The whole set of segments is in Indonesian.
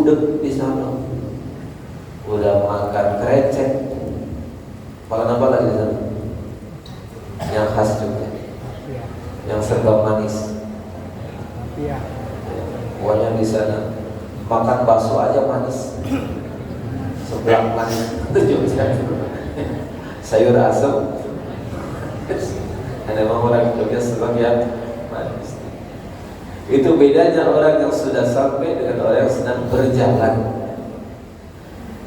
gudeg di sana, udah makan krecek, makan apa lagi di sana? Yang khas juga, yang serba manis. Pokoknya di sana makan bakso aja manis, seblak manis, itu Jogja. Sayur asem, ada orang Jogja seblak yang manis. Itu bedanya orang yang sudah sampai dengan orang yang sedang berjalan.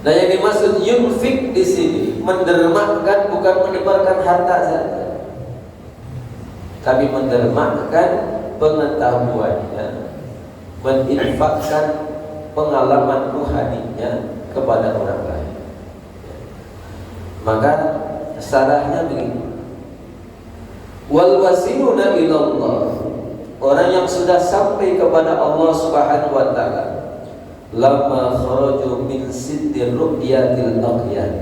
Nah, yang dimaksud yunfik di sini mendermakan bukan menyebarkan harta saja, tapi mendermakan pengetahuannya, menginfakkan pengalaman ruhaninya kepada orang lain. Maka syarahnya begini: wal wasiluna ilallah, orang yang sudah sampai kepada Allah Subhanahu wa taala, lama kharaju min siddir ru'yatil aqyan,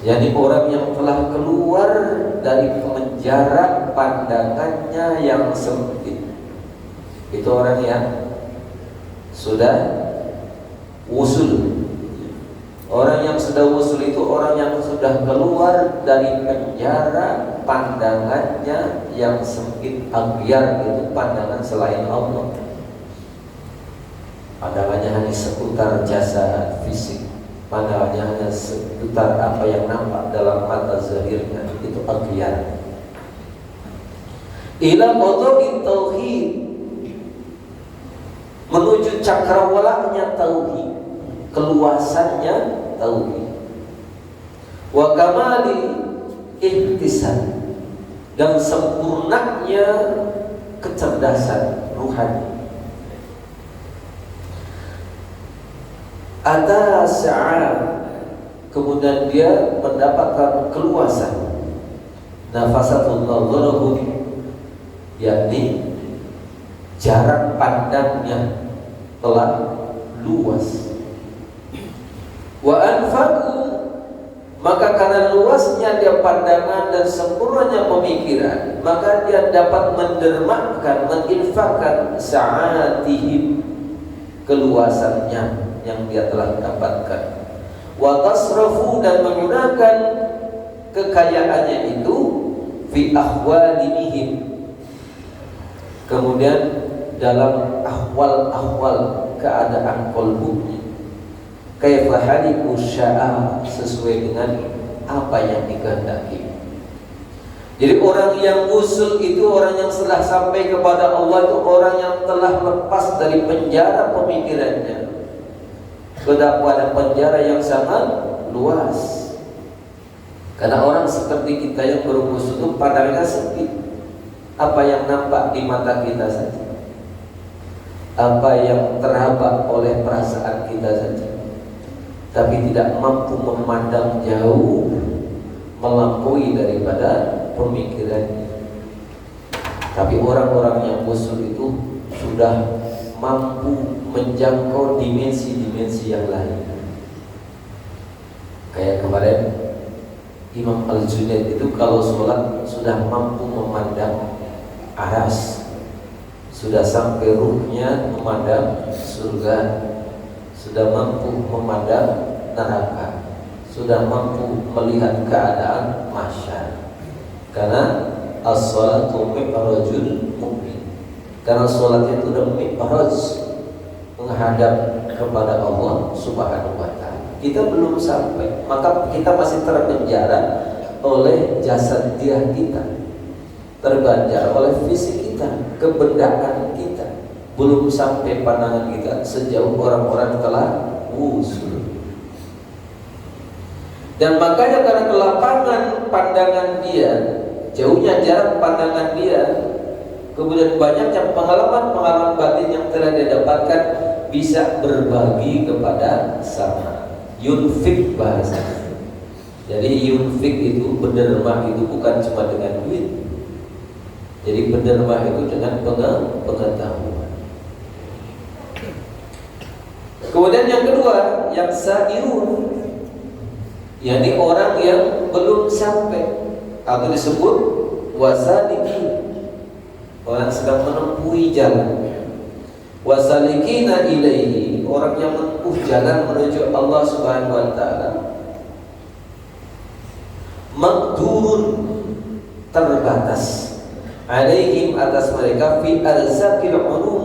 yakni orang yang telah keluar dari penjara pandangannya yang sempit. Itu orang yang sudah wusul. Orang yang sudah wusul itu orang yang sudah keluar dari penjara pandangannya yang sempit. Agyar itu pandangan selain Allah, pandangannya hanya seputar jasa fisik, pandangannya hanya seputar apa yang nampak dalam mata zahirnya. Itu agyar. Ila qadhi tauhid, menuju cakrawalanya tauhid, keluasannya tauhid. Wa kamali ihtisan, dan sempurnanya kecerdasan ruhani. Ada saat kemudian dia mendapatkan keluasan, nafasatul nadharahu, yakni jarak pandangnya telah luas. Wa anfaqu, maka karena luasnya dia pandangan dan sempurnanya pemikiran, maka dia dapat mendermakan, menginfakkan sa'atihim, keluasannya yang dia telah dapatkan. Wa tasrafu, dan menggunakan kekayaannya itu fi ahwalihim, kemudian dalam ahwal-ahwal keadaan qalbunya, kaifa haliku sya'a, sesuai dengan apa yang dikehendaki. Jadi orang yang usul itu orang yang setelah sampai kepada Allah itu orang yang telah lepas dari penjara pemikirannya kepada penjara yang sangat luas. Karena orang seperti kita yang berusul itu pandangannya sempit, apa yang nampak di mata kita saja, apa yang terhaba oleh perasaan kita saja, tapi tidak mampu memandang jauh, melampaui daripada pemikirannya. Tapi orang-orang yang usul itu sudah mampu menjangkau dimensi-dimensi yang lain. Kayak kemarin Imam Al-Junaid itu kalau sholat sudah mampu memandang aras, sudah sampai ruhnya memandang surga, sudah mampu memandang neraka, sudah mampu melihat keadaan mahsyar. Karena as-salatu mi'rajul mu'min, karena sholat itu adalah mi'raj, menghadap kepada Allah Subhanahu wa ta'ala. Kita belum sampai, maka kita masih terpenjara oleh jasad dia kita, terbanjar oleh fisik kita, kebendaan kita. Belum sampai pandangan kita sejauh orang-orang telah wusul. Dan makanya karena kelapangan pandangan dia, jauhnya jarak pandangan dia, kemudian banyaknya pengalaman-pengalaman batin yang telah dia dapatkan, bisa berbagi kepada sama. Yunfik bahasa. Jadi yunfik itu, berderma itu bukan cuma dengan duit. Jadi berderma itu dengan pengetahuan. Kemudian yang kedua, yang sairun, yakni orang yang belum sampai, atau disebut wasalikin, orang sedang menempuhi jalan. Wasalikina ilaihi, orang yang menempuh jalan menuju Allah Subhanahu wa taala, maqdurun, terbatas, alaihim, atas mereka, fi arzakil ulum,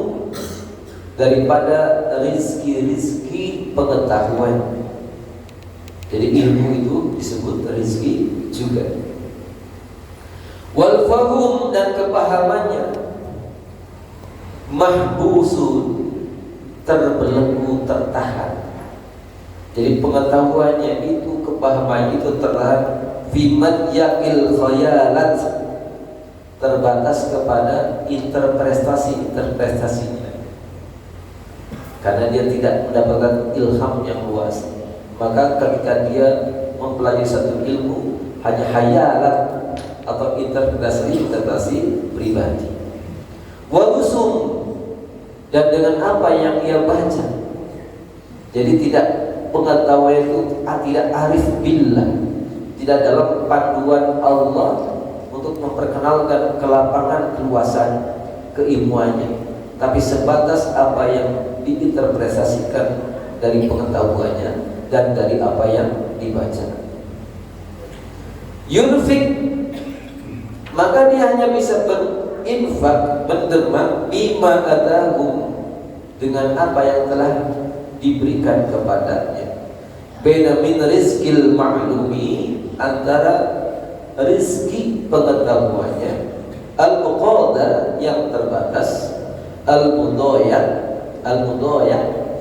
daripada rizki-rizki pengetahuan. Jadi ilmu itu disebut rizki juga. Wal fahum, dan kepahamannya, mahbusun, terbelenggu, tertahan. Jadi pengetahuannya itu, kepahamannya itu tertahan, fimat yakil khayalat, terbatas kepada interpretasinya, karena dia tidak mendapatkan ilham yang luas. Maka ketika dia mempelajari satu ilmu, hanya hayalat atau interpretasi pribadi. Wadusum, dan dengan apa yang ia baca. Jadi tidak, pengetahuan itu tidak arif billah, tidak dalam panduan Allah untuk memperkenalkan kelapangan, keluasan keilmuannya, tapi sebatas apa yang diinterpretasikan dari pengetahuannya dan dari apa yang dibaca. Yunfik, maka dia hanya bisa berinfak, menderma, bima atahum, dengan apa yang telah diberikan kepadanya. Beda min rizkil ma'lumi, antara rizki pengetahuannya, al-muqaddar, yang terbatas, al-mudoyak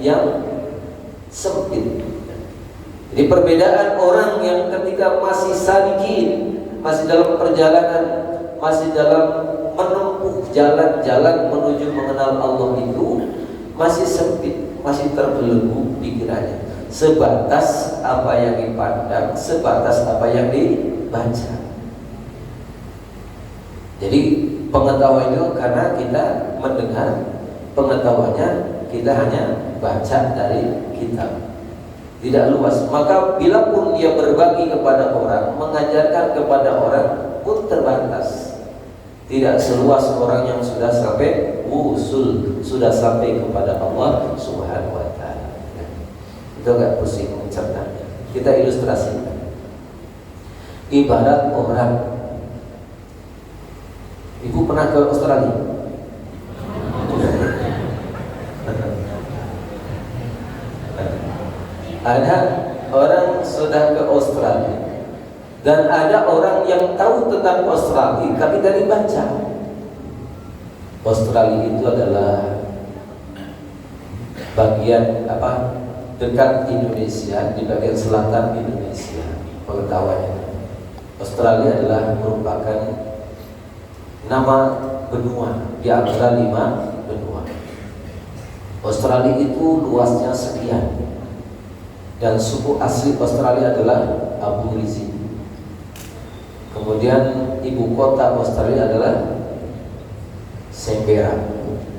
yang sempit. Jadi perbedaan orang yang ketika masih salikin, masih dalam perjalanan, masih dalam menempuh jalan-jalan menuju mengenal Allah itu, masih sempit, masih terbelenggu pikirannya, sebatas apa yang dipandang, sebatas apa yang dibaca. Jadi pengetahuan itu karena kita mendengar, pengetahuannya kita hanya baca dari kitab, tidak luas. Maka bila pun dia berbagi kepada orang, mengajarkan kepada orang pun terbatas, tidak seluas orang yang sudah sampai usul, sudah sampai kepada Allah Subhanahu wa taala. Itu enggak pusing menceritakannya. Kita ilustrasikan. Ibarat orang, ibu pernah ke Australia? Ada orang sudah ke Australia, dan ada orang yang tahu tentang Australia tapi dari baca. Australia itu adalah bagian dekat Indonesia, di bagian selatan Indonesia. Pengetahuannya, Australia adalah merupakan nama benua di antara 5 benua. Australia itu luasnya sekian, dan suku asli Australia adalah Aborigin. Kemudian ibu kota Australia adalah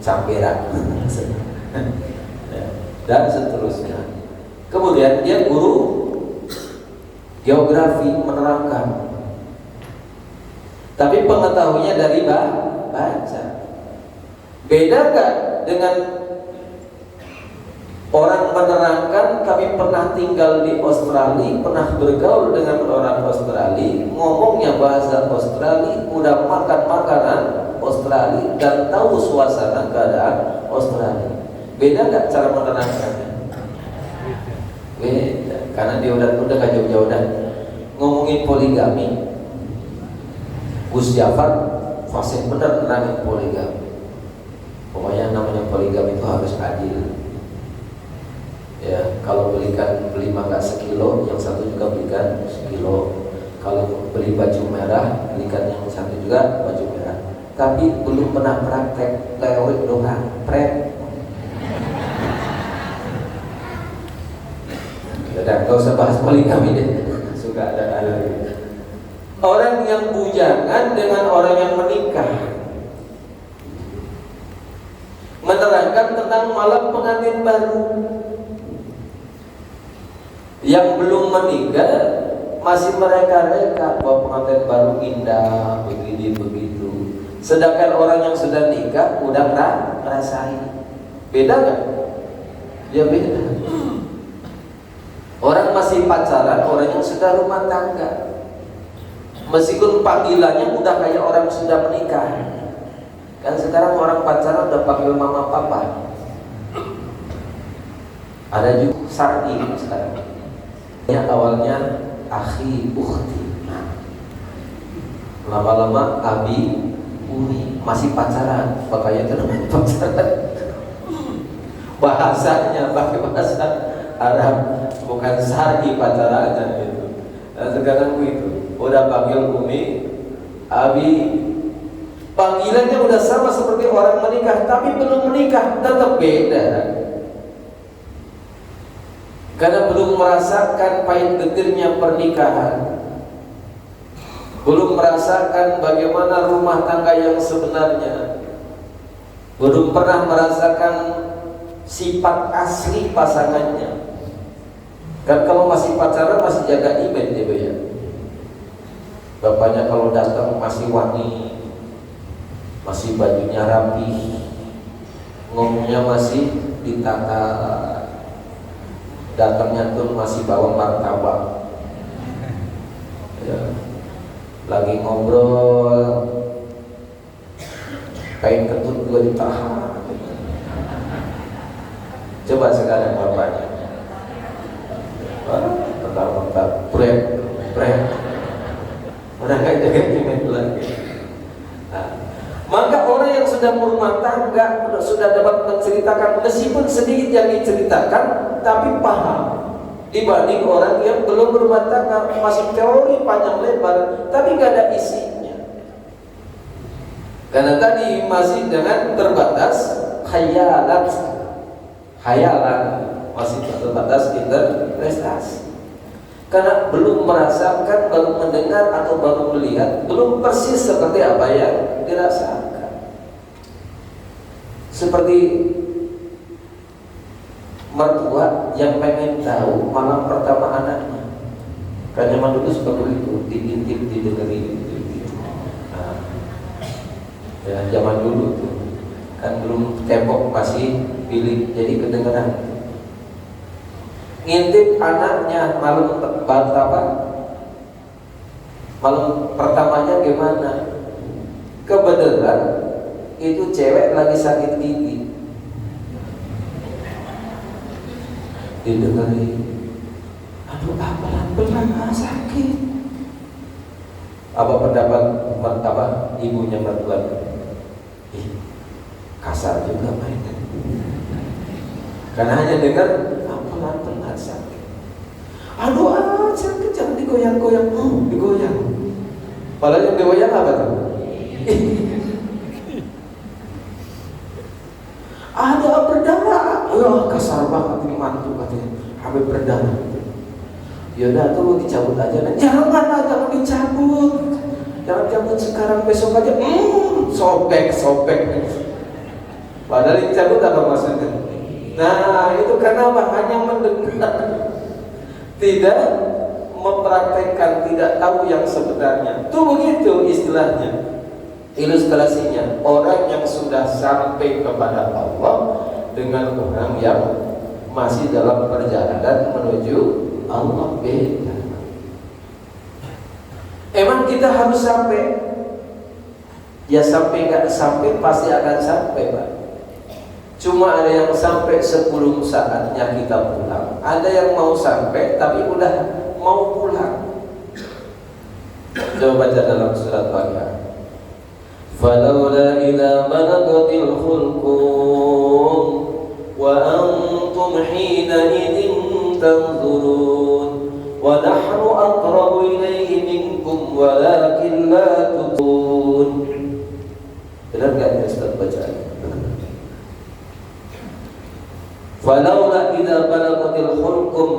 Canberra dan seterusnya. Kemudian dia guru geografi, menerangkan, tapi pengetahuannya dari baca. Beda gak dengan orang menerangkan tapi pernah tinggal di Australia, pernah bergaul dengan orang Australia, ngomongnya bahasa Australia, udah makan makanan Australia, dan tahu suasana keadaan Australia. Beda gak cara menerangkannya? Beda, karena dia udah gak jauh-jauh dan ngomongin poligami. Gus Jafar fasih bener nerangin poligami. Pokoknya namanya poligami itu harus adil. Ya, kalau beli mangga sekilo, yang satu juga belikan sekilo. Kalau beli baju merah, belikan yang satu juga baju merah. Tapi belum pernah praktek, teori doang, Dan gak usah bahas poligami deh, suka ada. Orang yang bujangan dengan orang yang menikah, menerangkan tentang malam pengantin baru. Yang belum menikah masih mereka-reka bahwa pengantin baru indah, begini begitu. Sedangkan orang yang sudah nikah udah ngerasain. Beda gak? Ya beda. Orang masih pacaran, orang yang sudah rumah tangga. Meskipun panggilannya udah kayak orang sudah menikah. Kan sekarang orang pacaran udah panggil mama papa. Ada juga sardi sekarang. Yang awalnya akhi ukhti. Lama-lama abi uni, masih pacaran. Makanya itu namanya pacaran. Bahasanya pakai bahasa Arab, bukan sardi pacarannya gitu. Nah, sekarang begitu. Udah panggil umi, abi, panggilannya udah sama seperti orang menikah, tapi belum menikah, tetap beda. Karena belum merasakan pahit getirnya pernikahan, belum merasakan bagaimana rumah tangga yang sebenarnya, belum pernah merasakan sifat asli pasangannya. Kan kalau masih pacaran masih jaga image ya. Bapaknya kalau datang masih wangi, masih bajunya rapi, ngomongnya masih ditata, datangnya tuh masih bawa martabak, ya. Lagi ngobrol, kain ketut juga ditahan. Coba sekarang bapaknya, bentar, brek. Udah gak jaga image lagi. Nah, maka orang yang sudah berumah tangga sudah dapat menceritakan, meskipun sedikit yang diceritakan, tapi paham. Dibanding orang yang belum berumah tangga, masih teori panjang lebar, tapi gak ada isinya. Karena tadi masih dengan terbatas khayalan, masih terbatas interpretasi. Karena belum merasakan, baru mendengar atau baru melihat, belum persis seperti apa yang dirasakan. Seperti mertua yang pengen tahu malam pertama anaknya. Kan zaman dulu seperti itu, diintip, didengerin gitu. Nah, ya zaman dulu tuh kan belum tembok, masih pilih, jadi kedengeran. Ngintip anaknya malam malam pertamanya gimana? Kebetulan itu cewek lagi sakit gigi. Didengerin, aduh pelan-pelan sakit. Apa pendapat ibunya mertua? Kasar juga mainnya. Karena hanya dengar pelan-pelan sakit. Aduh sakit, jangan digoyang-goyang. Digoyang. Padahal yang digoyang apa tuh? Ada berdarah. Kasar banget ini mantu katanya. Habis berdarah. Yaudah tuh dicabut aja. Jangan dicabut. Jangan cabut sekarang, besok aja. Sobek. Padahal dicabut apa maksudnya? Nah itu kenapa? Hanya mendengar, tidak mempraktekkan, tidak tahu yang sebenarnya. Itu begitu istilahnya. Ilustrasinya, orang yang sudah sampai kepada Allah dengan orang yang masih dalam perjalanan menuju Allah, beda. Emang kita harus sampai? Ya sampai gak sampai pasti akan sampai, Pak. Cuma ada yang sampai sebelum saatnya kita pulang, ada yang mau sampai tapi udah mau pulang. Coba baca dalam surat Al-Baqarah. Falawla idza balagatil hulqum wa antum hina idin tanzurun wa nahnu aqrabu ilayhi minkum walakin la tubsirun. Benar enggak Ustaz bacaan? Falawla idza balagatil hulqum,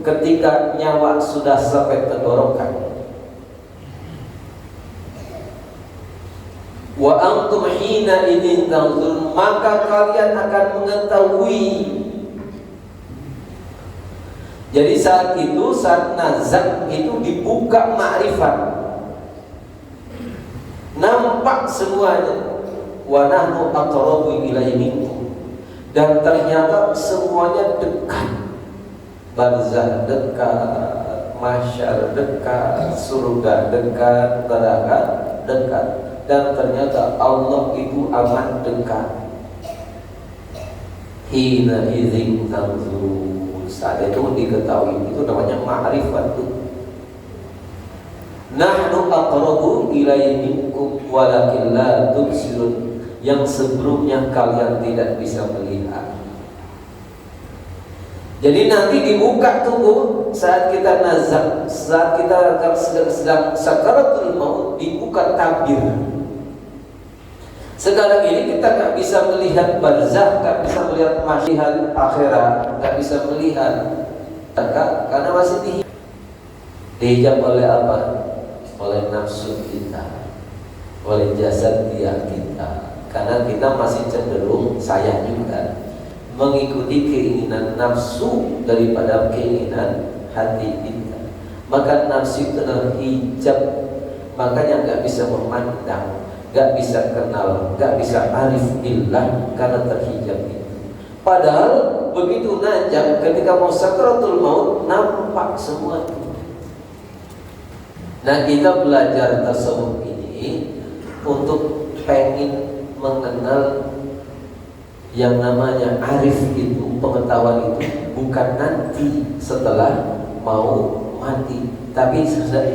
ketika nyawa sudah sampai tenggorokan. Wa antum hina idin tanzurun, maka kalian akan mengetahui. Jadi saat itu, saat nazak itu dibuka ma'rifat, nampak semuanya. Wa nahnu aqrabu ilaihi minkum, dan ternyata semuanya dekat. Barzakh dekat, mahsyar dekat, surga dekat, neraka dekat, dan ternyata Allah itu amat dekat. Hina idzin tanzurun, saat itu diketahui, itu namanya ma'rifat. Nahnu aqrabu ilaihi minkum walakin la tubsirun, yang sebelumnya kalian tidak bisa melihat. Jadi nanti dibuka tubuh saat kita nazak, saat kita sedang sakaratul maut, dibuka tabir. Sekarang ini kita nggak bisa melihat barzakh, nggak bisa melihat masyhad akhirat, nggak bisa melihat karena masih dihijab oleh apa? Oleh nafsu kita, oleh jasad dia kita. Karena kita masih cenderung, saya juga, mengikuti keinginan nafsu daripada keinginan hati kita. Maka nafsu itu adalah hijab, makanya nggak bisa memandang, nggak bisa kenal, nggak bisa arif billah karena terhijab itu. Padahal begitu najak, ketika mau sakaratul maut, nampak semua itu. Nah, kita belajar tasawuf ini untuk pengen mengenal yang namanya arif itu, pengetahuan itu bukan nanti setelah mau mati, tapi sedari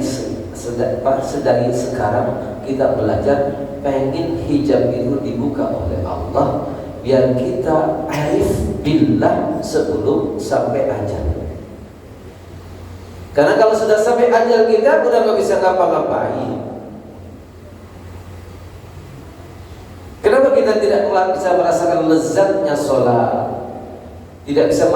sekarang kita belajar pengen hijab itu dibuka oleh Allah biar kita arif billah sebelum sampai ajal. Karena kalau sudah sampai ajal kita udah gak bisa ngapa-ngapain. Kenapa kita tidak bisa merasakan lezatnya sholat, tidak bisa